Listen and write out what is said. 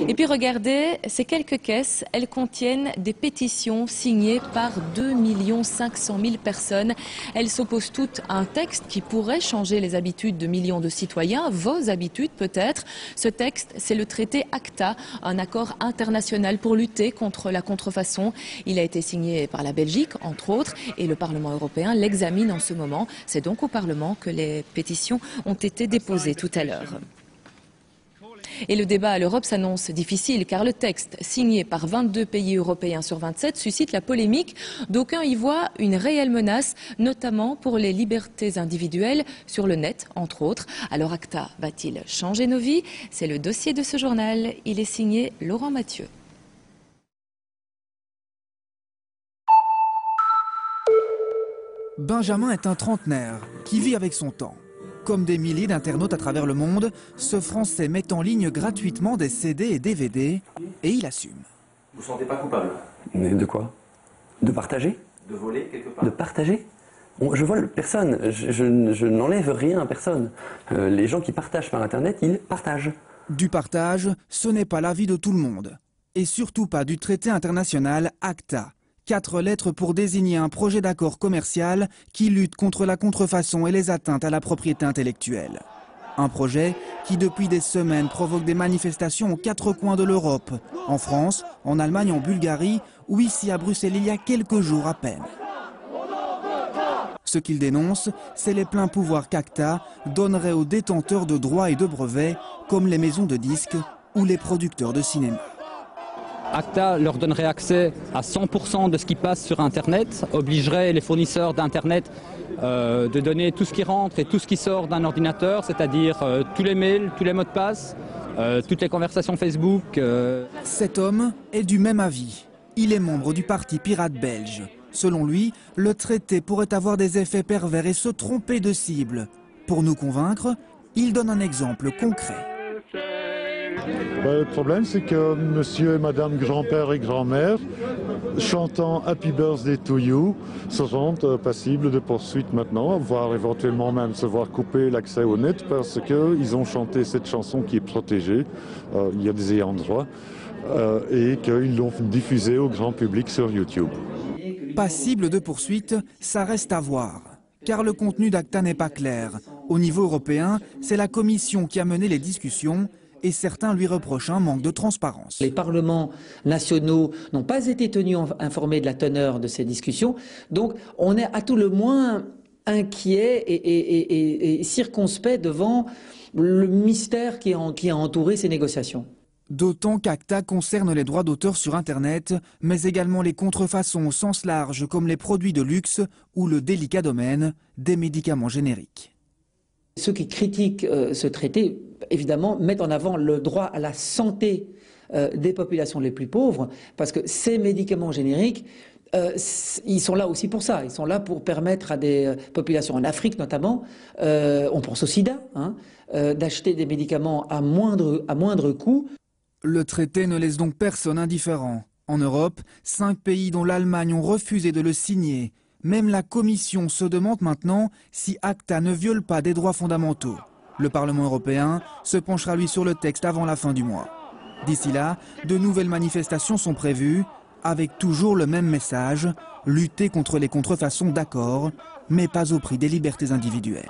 Et puis regardez, ces quelques caisses, elles contiennent des pétitions signées par 2 500 000 personnes. Elles s'opposent toutes à un texte qui pourrait changer les habitudes de millions de citoyens, vos habitudes peut-être. Ce texte, c'est le traité ACTA, un accord international pour lutter contre la contrefaçon. Il a été signé par la Belgique, entre autres, et le Parlement européen l'examine en ce moment. C'est donc au Parlement que les pétitions ont été déposées tout à l'heure. Et le débat à l'Europe s'annonce difficile car le texte, signé par 22 pays européens sur 27, suscite la polémique. D'aucuns y voient une réelle menace, notamment pour les libertés individuelles sur le net, entre autres. Alors ACTA va-t-il changer nos vies? C'est le dossier de ce journal. Il est signé Laurent Mathieu. Benjamin est un trentenaire qui vit avec son temps. Comme des milliers d'internautes à travers le monde, ce Français met en ligne gratuitement des CD et DVD et il assume. Vous ne vous sentez pas coupable? Mais de quoi? De partager? De voler quelque part? De partager? Je vole personne, je n'enlève rien à personne. Les gens qui partagent par Internet, ils partagent. Du partage, ce n'est pas l'avis de tout le monde. Et surtout pas du traité international ACTA. 4 lettres pour désigner un projet d'accord commercial qui lutte contre la contrefaçon et les atteintes à la propriété intellectuelle. Un projet qui depuis des semaines provoque des manifestations aux 4 coins de l'Europe, en France, en Allemagne, en Bulgarie ou ici à Bruxelles il y a quelques jours à peine. Ce qu'il dénonce, c'est les pleins pouvoirs qu'ACTA donnerait aux détenteurs de droits et de brevets, comme les maisons de disques ou les producteurs de cinéma. ACTA leur donnerait accès à 100% de ce qui passe sur Internet, obligerait les fournisseurs d'Internet de donner tout ce qui rentre et tout ce qui sort d'un ordinateur, c'est-à-dire tous les mails, tous les mots de passe, toutes les conversations Facebook. Cet homme est du même avis. Il est membre du parti pirate belge. Selon lui, le traité pourrait avoir des effets pervers et se tromper de cible. Pour nous convaincre, il donne un exemple concret. Le problème, c'est que monsieur et madame grand-père et grand-mère, chantant Happy Birthday to You, seront passibles de poursuites maintenant, voire éventuellement même se voir couper l'accès au net parce qu'ils ont chanté cette chanson qui est protégée, il y a des ayants droit, et qu'ils l'ont diffusée au grand public sur YouTube. Passible de poursuites, ça reste à voir. Car le contenu d'ACTA n'est pas clair. Au niveau européen, c'est la Commission qui a mené les discussions et certains lui reprochent un manque de transparence. Les parlements nationaux n'ont pas été tenus informés de la teneur de ces discussions, donc on est à tout le moins inquiet et circonspect devant le mystère qui a entouré ces négociations. D'autant qu'ACTA concerne les droits d'auteur sur Internet, mais également les contrefaçons au sens large comme les produits de luxe ou le délicat domaine des médicaments génériques. Ceux qui critiquent ce traité, évidemment, mettent en avant le droit à la santé des populations les plus pauvres, parce que ces médicaments génériques, ils sont là aussi pour ça. Ils sont là pour permettre à des populations en Afrique notamment, on pense au sida, d'acheter des médicaments à moindre coût. Le traité ne laisse donc personne indifférent. En Europe, 5 pays dont l'Allemagne ont refusé de le signer. Même la Commission se demande maintenant si ACTA ne viole pas des droits fondamentaux. Le Parlement européen se penchera lui sur le texte avant la fin du mois. D'ici là, de nouvelles manifestations sont prévues, avec toujours le même message, lutter contre les contrefaçons d'accord, mais pas au prix des libertés individuelles.